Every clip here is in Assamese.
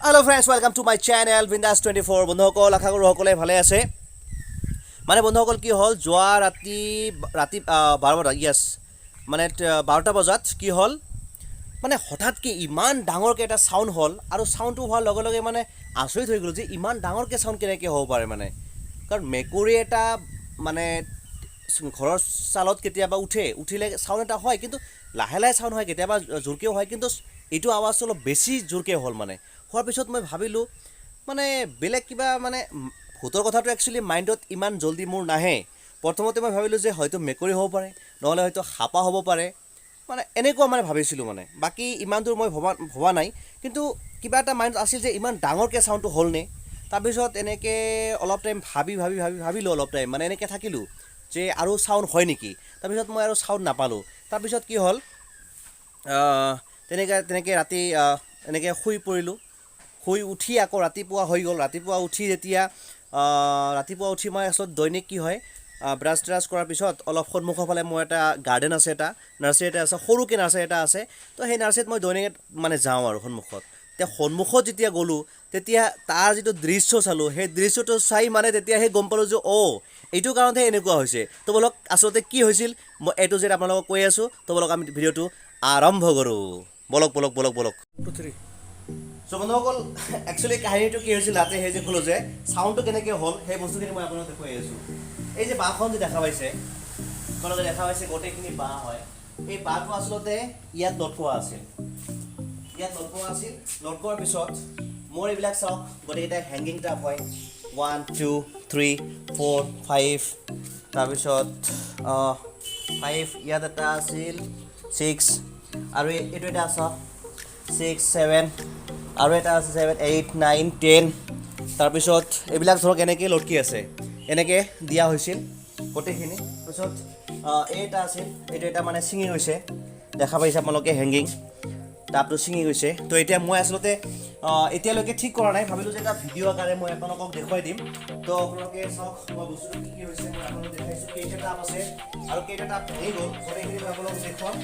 Hello friends, welcome to my channel Bindas 24 বন্ধুসকল আশা কৰো সকলোৱে ভালে আছে মানে বন্ধুসকল কি হল জোৱা ৰাতি 12 বজা ইয়েস মানে 12টা বজাত কি হল মানে হঠাৎ কি ইমান ডাঙৰকে এটা সাউন্ড হল আৰু সাউন্ডটো হোৱাৰ লগে লগে মানে আচৰিত হৈ গলো যে ইমান ডাঙৰকে সাউন্ড কেনেকৈ হ'ব পাৰে মানে কাৰণ মেকুৰী এটা মানে ঘৰৰ চালত কেতিয়াবা উঠিলে সাউন্ড এটা হয় কিন্তু লাহে লাহে সাউন্ড হয় কেতিয়াবা জোৰকেও হয় কিন্তু এইটো আৱাজ অলপ বেছি জোৰকে হ'ল মানে হোৱাৰ পিছত মই ভাবিলোঁ মানে বেলেগ কিবা মানে ভূতৰ কথাটো একচুৱেলি মাইণ্ডত ইমান জলদি মোৰ নাহে প্ৰথমতে মই ভাবিলোঁ যে হয়তো মেকুৰী হ'ব পাৰে নহ'লে হয়তো সাপা হ'ব পাৰে মানে এনেকুৱা মানে ভাবিছিলোঁ মানে বাকী ইমান দূৰ মই ভবা নাই কিন্তু কিবা এটা মাইণ্ডত আছিল যে ইমান ডাঙৰকৈ চাউণ্ডটো হ'লনে তাৰপিছত এনেকৈ অলপ টাইম ভাবিলোঁ অলপ টাইম মানে এনেকৈ থাকিলোঁ যে আৰু চাউণ্ড হয় নেকি তাৰপিছত মই আৰু চাউণ্ড নাপালোঁ তাৰপিছত কি হ'ল তেনেকৈ ৰাতি এনেকৈ শুই পৰিলোঁ শুই উঠি আকৌ ৰাতিপুৱা হৈ গ'ল ৰাতিপুৱা উঠি মই আচলতে দৈনিক কি হয় ব্ৰাছ ট্ৰাছ কৰাৰ পিছত অলপ সন্মুখৰ ফালে মোৰ এটা গাৰ্ডেন আছে এটা নাৰ্চাৰী এটা আছে সৰুকৈ নাৰ্চাৰী এটা আছে তো সেই নাৰ্চাৰীত মই দৈনিক মানে যাওঁ আৰু সন্মুখত যেতিয়া গ'লোঁ তেতিয়া তাৰ যিটো দৃশ্য চালোঁ সেই দৃশ্যটো চাই মানে তেতিয়াহে গম পালোঁ যে এইটো কাৰণতে এনেকুৱা হৈছে তো বলক আচলতে কি হৈছিল মই এইটো যে আপোনালোকক কৈ আছোঁ তো বলক আমি ভিডিঅ'টো আৰম্ভ কৰোঁ বলক চ' বন্ধুসকল একচুৱেলি কাহিনীটো কি হৈছিল ৰাতি সেই যে ক'লোঁ যে চাউণ্ডটো কেনেকৈ হ'ল সেই বস্তুখিনি মই আপোনালোকক কৈ আছোঁ এই যে বাঁহখন যে দেখা পাইছে আপোনালোকে দেখা পাইছে গোটেইখিনি বাঁহ হয় এই বাঁহটো আচলতে ইয়াত লটকোৱা আছিল লটকোৱাৰ পিছত মোৰ এইবিলাক চাওক গোটেইকেইটা হেংগিং টাপ হয় 1 2 3 4 5 তাৰপিছত 5 ইয়াত এটা আছিল 6 আৰু এইটো এটা আছে 6 7 আৰু এটা আছে 7 8 9 10 তাৰপিছত এইবিলাক ধৰক এনেকৈ লটকি আছে এনেকৈ দিয়া হৈছিল গোটেইখিনি তাৰপিছত এইটা আছিল এইটো এটা মানে ছিঙি গৈছে দেখা পাইছে আপোনালোকে হেংগিং টাপটো ছিঙি গৈছে তো এতিয়া মই আচলতে এতিয়ালৈকে ঠিক কৰা নাই ভাবিলোঁ যে এটা ভিডিঅ' আকাৰে মই আপোনালোকক দেখুৱাই দিম তো আপোনালোকে চাওক মই বস্তুটো কি হৈছে মই আপোনালোকক দেখাইছোঁ কেইটা টাপ আছে আৰু কেইটা টাপ ভাঙি গ'ল গোটেইখিনি মই আপোনালোকক দেখুৱাম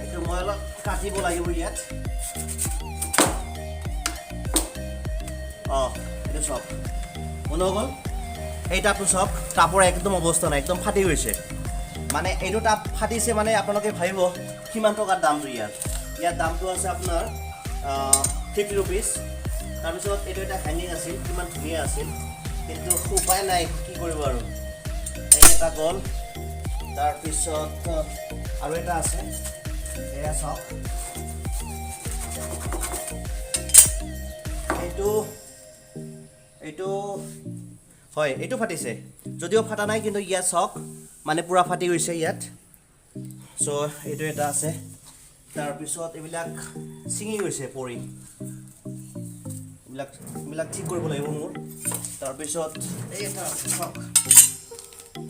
এইটো মই অলপ কাটিব লাগিব ইয়াত এইটো চাওক বন্ধুসকল এই টাপটো চাওক টাপৰ একদম অৱস্থা নাই একদম ফাটি গৈছে মানে এইটো টাপ ফাটিছে মানে আপোনালোকে ভাবিব কিমান টকাৰ দামটো ইয়াৰ দামটো আছে আপোনাৰ 50 ৰুপিজ তাৰপিছত এইটো এটা হেংগিং আছিল কিমান ধুনীয়া আছিল কিন্তু উপায় নাই কি কৰিব আৰু এই এটা গ'ল তাৰপিছত আৰু এটা আছে এয়া চাওক এইটো হয় এইটো ফাটিছে যদিও ফাটা নাই কিন্তু ইয়াত চাওক মানে পূৰা ফাটি গৈছে ইয়াত চ' এইটো এটা আছে তাৰপিছত এইবিলাক ছিঙি গৈছে পৰি এইবিলাক ঠিক কৰিব লাগিব মোৰ তাৰপিছত এই এটা চাওক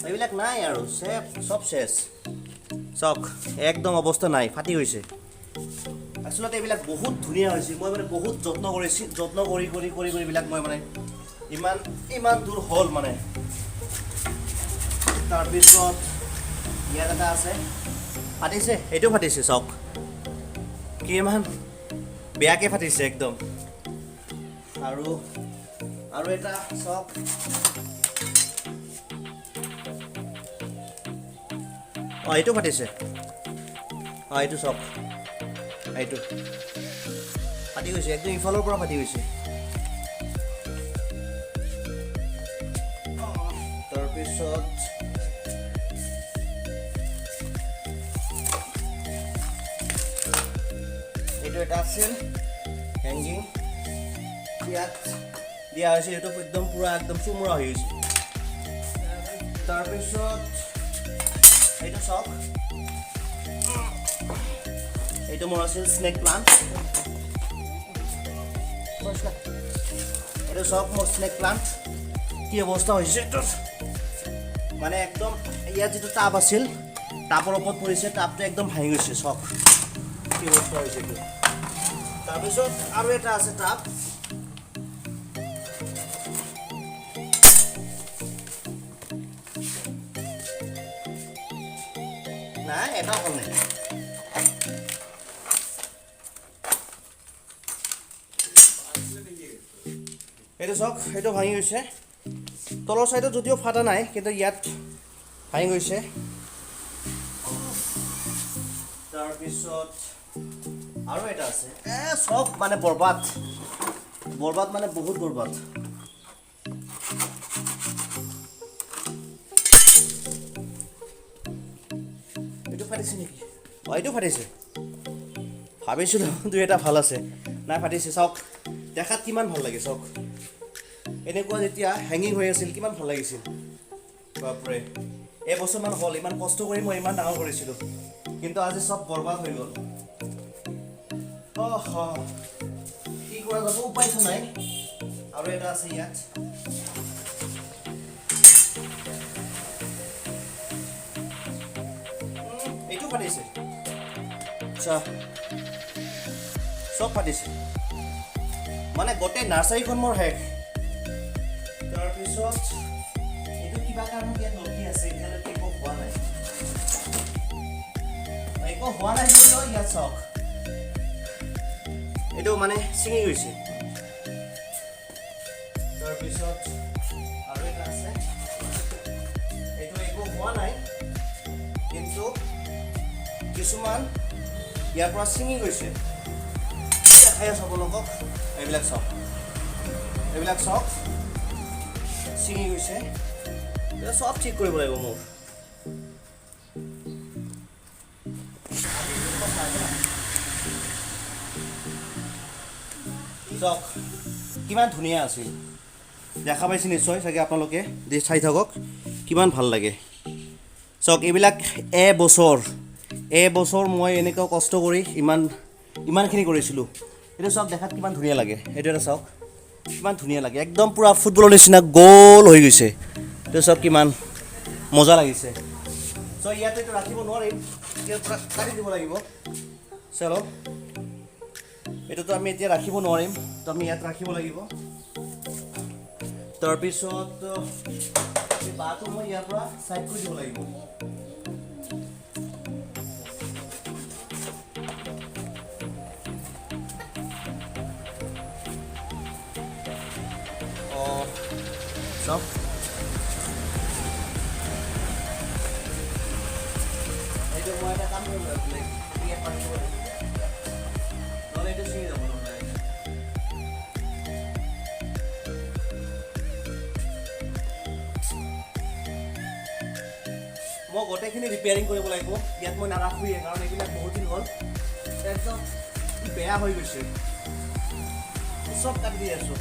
এইবিলাক নাই আৰু চব চেছ চাওক একদম অৱস্থা নাই ফাটি গৈছে আচলতে এইবিলাক বহুত ধুনীয়া হৈছে মই মানে বহুত যত্ন কৰি এইবিলাক মই মানে ইমান দূৰ হ'ল মানে তাৰপিছত ইয়াত এটা আছে ফাটিছে এইটো ফাটিছে চাওক কিমান বেয়াকৈ ফাটিছে একদম আৰু এটা চাওক এইটো ফাটিছে এইটো চাওক এইটো ফাটি গৈছে একদম ইফালৰ পৰা ফাটি গৈছে তাৰপিছত এইটো এটা আছিল হেংগিং ইয়াত দিয়া হৈছে এইটো একদম পূৰা একদম চুমৰা হৈ গৈছে তাৰপিছত এইটো চাওক এইটো মোৰ আছিল স্নেক প্লাণ্ট এইটো চাওক মোৰ স্নেক প্লাণ্ট কি অৱস্থা হৈছে এইটোৰ মানে একদম ইয়াত যিটো টাব আছিল টাবৰ ওপৰত পৰিছে টাবটো একদম ভাঙি গৈছে চাওক কি অৱস্থা হৈছে এইটো তাৰপিছত আৰু এটা আছে টাব নাই এটা হ'ল নাই এইটো চাওক, এইটো ভাঙি গৈছে। তলৰ চাইডত যদিও ফাটা নাই, কিন্তু ইয়াত ভাঙি গৈছে। তাৰপিছত আৰু এটা আছে, চব মানে বৰবাদ মানে বহুত বৰবাদ। এইটো ফাটিছে নেকি? এইটো ফাটিছে। ভাবিছিলোঁ দুই এটা ভাল আছে, নাই ফাটিছে। চাওক দেখাত কিমান ভাল লাগে, চাওক এনেকুৱা যেতিয়া হেঙিং হৈ আছিল কিমান ভাল লাগিছিল। বাপৰে, এবছৰমান হ'ল ইমান কষ্ট কৰি মই ইমান ডাঙৰ কৰিছিলোঁ, কিন্তু আজি চব বৰবাদ হৈ গ'ল। কি কৰা যাব, উপায়তো নাই। আৰু এটা আছে ইয়াত, এইটো ফাটিছে। আচ্ছা, চব ফাটিছে, মানে গোটেই নাৰ্চাৰীখন মোৰ শেষ। তাৰপিছত এইটো কিবা কাৰণত ইয়াত লটকি আছে, এতিয়ালৈকে একো হোৱা নাই। যদিও ইয়াত চাওক, এইটো মানে ছিঙি গৈছে। তাৰপিছত আৰু এটা আছে, এইটো একো হোৱা নাই, কিন্তু কিছুমান ইয়াৰ পৰা ছিঙি গৈছে। দেখাই আছোঁ আপোনালোকক, এইবিলাক চাওক ছিঙি গৈছে। চব ঠিক কৰিব লাগিব মোক। চাওক কিমান ধুনীয়া আছিল, দেখা পাইছে নিশ্চয় চাগে আপোনালোকে, চাই থাকক কিমান ভাল লাগে। চাওক এইবিলাক এবছৰ মই এনেকুৱা কষ্ট কৰি ইমানখিনি কৰিছিলোঁ। এইটো চাওক দেখাত কিমান ধুনীয়া লাগে। এইটো এটা চাওক কিমান ধুনীয়া লাগে, একদম পূৰা ফুটবলৰ নিচিনা গ'ল হৈ গৈছে। এইটো চাওক কিমান মজা লাগিছে। চ' ইয়াতে এইটো ৰাখিব নোৱাৰিম, ইয়াৰ পৰা কাটি দিব লাগিব। চলো, এইটোতো আমি এতিয়া ৰাখিব নোৱাৰিম, তো আমি ইয়াত ৰাখিব লাগিব। তাৰপিছত এই বাঁহটো মই ইয়াৰ পৰা চাইড কৰি দিব লাগিব। চাওক এইটো মই এটা কাম কৰিব লাগিব, ইয়াত পাতি দিব লাগিব, নহ'লে এইটো ছিঙি যাব নহ'লে। মই গোটেইখিনি ৰিপেয়াৰিং কৰিব লাগিব, ইয়াত মই নাৰাখোঁৱে, কাৰণ এইবিলাক বহুত দিন হ'ল একদম বেয়া হৈ গৈছে। চব কাটি দি আছোঁ।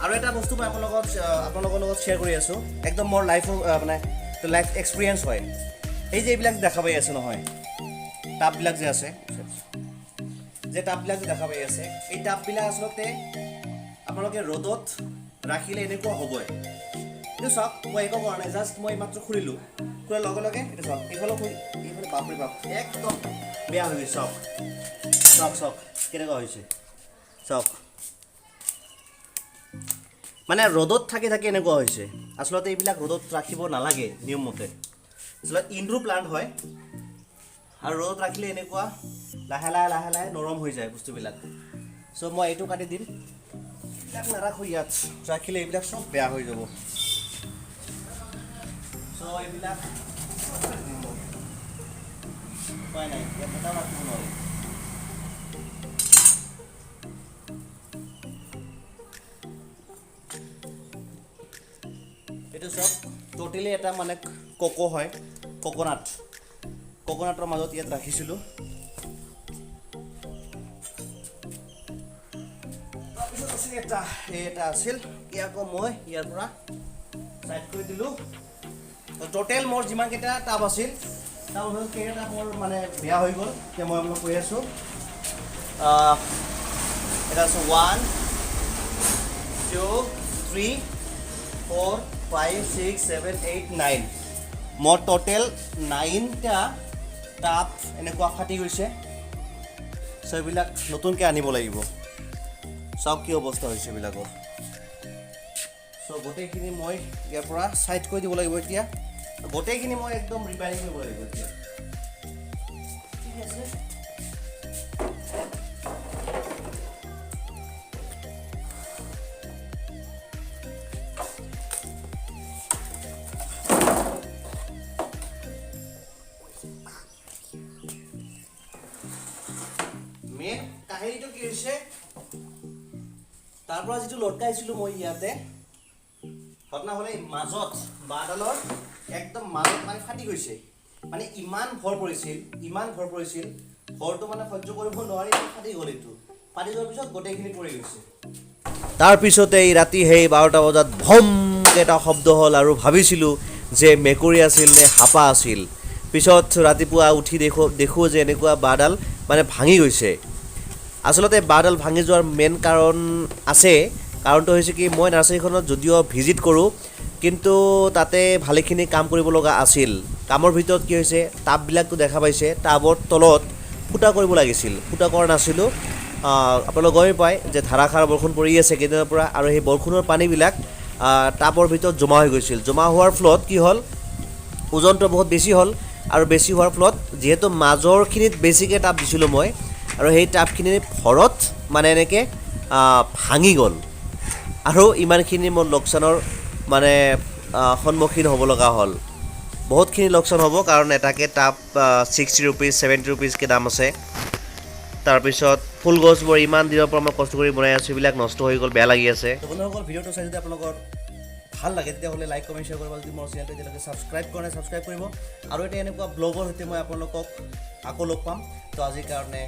আৰু এটা বস্তু মই আপোনালোকৰ লগত শ্বেয়াৰ কৰি আছোঁ, একদম মোৰ লাইফৰ মানে লাইফ এক্সপিৰিয়েঞ্চ হয়। এই যে এইবিলাক দেখা পাই আছে নহয়, টাববিলাক যে আছে, টাববিলাক যে দেখা পাই আছে, এই টাববিলাক আচলতে আপোনালোকে ৰ'দত ৰাখিলে এনেকুৱা হ'বই। এইটো চাওক, মই একো কৰা নাই, জাষ্ট মই মাত্ৰ খুলিলোঁ, খোলাৰ লগে লগে এইটো চাওক, এইফালে বাপৰে বাপ একদম বেয়া হৈ গৈছে। চাওক কেনেকুৱা হৈছে, চাওক মানে ৰ'দত থাকি এনেকুৱা হৈছে। আচলতে এইবিলাক ৰ'দত ৰাখিব নালাগে নিয়মমতে, আচলতে ইনডোৰ প্লাণ্ট হয়, আৰু ৰ'দত ৰাখিলে এনেকুৱা লাহে লাহে নৰম হৈ যায় বস্তুবিলাক। চ' মই এইটো কাটি দিম, এইবিলাক নাৰাখোঁ, ইয়াত ৰাখিলে এইবিলাক চব বেয়া হৈ যাব। চ' এইবিলাক উপায় নাই, ইয়াত এটাও ৰাখিব নোৱাৰোঁ। এইটো চব টোটেলি এটা মানে হয়, কক'নাটৰ মাজত ইয়াত ৰাখিছিলোঁ। তাৰপিছত এটা আছিল, ইয়াকো মই ইয়াৰ পৰা চাইড কৰি দিলোঁ। টোটেল মোৰ যিমানকেইটা টাব আছিল, তাৰ মাজত কেইটা মোৰ মানে বেয়া হৈ গ'ল। এতিয়া মই আপোনাক কৈ আছোঁ, এটা আছে 1 2 3 4 5 6 7 8 9, মোৰ টোটেল 9টা টাব এনেকুৱা ফাটি গৈছে। চ' এইবিলাক নতুনকৈ আনিব লাগিব। চাওক কি অৱস্থা হৈছে এইবিলাকৰ। চ' গোটেইখিনি মই ইয়াৰ পৰা চাইড কৰি দিব লাগিব। এতিয়া গোটেইখিনি মই একদম ৰিপেয়াৰিং কৰিব লাগিব এতিয়া, ঠিক আছে। কি হৈছে তাৰ পৰা যিটো লটকাইছিলো মই ইয়াতে ঘটনা হ'লে মাজত বাঁহডালৰ একদম মাজত মানে ফাটি গৈছে মানে ইমান ভৰ পৰিছিল ভৰটো মানে সহ্য কৰিব নোৱাৰি ফাটি গ'ল এইটো ফাটি যোৱাৰ পিছত গোটেইখিনি পৰি গৈছে তাৰপিছতে ৰাতি সেই 12টা বজাত ভমকৈ এটা শব্দ হ'ল আৰু ভাবিছিলোঁ যে মেকুৰী আছিল নে হাপা আছিল পিছত ৰাতিপুৱা উঠি দেখোঁ যে এনেকুৱা বাঁহডাল মানে ভাঙি গৈছে আচলতে বাঁহডাল ভাঙি যোৱাৰ মেইন কাৰণ আছে কাৰণটো হৈছে কি মই নাৰ্চাৰীখনত যদিও ভিজিট কৰোঁ কিন্তু তাতে ভালেখিনি কাম কৰিব লগা আছিল কামৰ ভিতৰত কি হৈছে টাববিলাকতো দেখা পাইছে টাবৰ তলত ফুটা কৰিব লাগিছিল ফুটা কৰা নাছিলোঁ আপোনালোকে গমে পায় যে ধাৰাসাৰ বৰষুণ পৰি আছে কেইদিনৰ পৰা আৰু সেই বৰষুণৰ পানীবিলাক টাবৰ ভিতৰত জমা হৈ গৈছিল জমা হোৱাৰ ফলত কি হ'ল ওজনটো বহুত বেছি হ'ল আৰু বেছি হোৱাৰ ফলত যিহেতু মাজৰখিনিত বেছিকৈ টাব দিছিলোঁ মই আৰু সেই টাবখিনিৰ ভৰত মানে এনেকৈ ভাঙি গ'ল আৰু ইমানখিনি মোৰ লোকচানৰ মানে সন্মুখীন হ'ব লগা হ'ল বহুতখিনি লোকচান হ'ব কাৰণ এটাকে টাব 60 ৰুপিজ 70 ৰুপিজকৈ দাম আছে তাৰপিছত ফুল গছবোৰ ইমান দিনৰ পৰা মই কষ্ট কৰি বনাই আছোঁ এইবিলাক নষ্ট হৈ গ'ল বেয়া লাগি আছে বন্ধুসকল ভিডিঅ'টো চাই যদি আপোনালোকৰ ভাল লাগে তেতিয়াহ'লে লাইক কমেণ্ট শ্বেয়াৰ কৰিব যদি মোৰ চেনেলটো এতিয়ালৈকে ছাবস্ক্ৰাইব কৰা নাই ছাবস্ক্ৰাইব কৰিব আৰু এটা এনেকুৱা ব্লগৰ সৈতে মই আপোনালোকক আকৌ লগ পাম তো আজিৰ কাৰণে